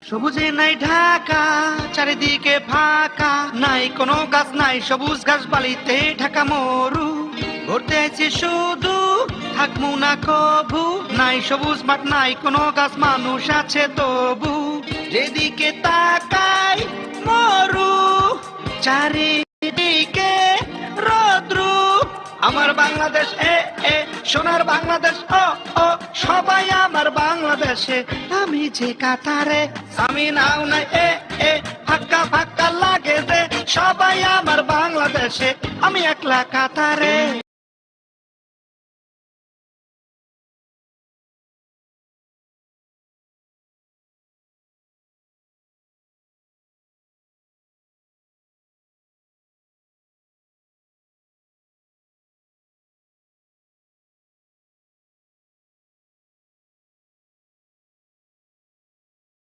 সবুজে নাই ঢাকা, চারিদিকে ফাঁকা, নাই কোনো গাছ, নাই সবুজ ঘাস, বালিতে ঢাকা মরু। ঘুরতে আইছি শুধু, থাকমু না কভু, নাই সবুজ মাঠ, নাই কোনো গাছ, মানুষ আছে তবু। যেদিকে তাকাই মরু, চারিদিকে রৌদ্রু। আমার বাংলাদেশ সোনার বাংলাদেশ, ও সবাই আমার বাংলাদেশে, আমি যে কাতারে। আমি নাও নাই ফাঁকা ফাঁকা লাগে যে, সবাই আমার বাংলাদেশে, আমি একলা কাতারে।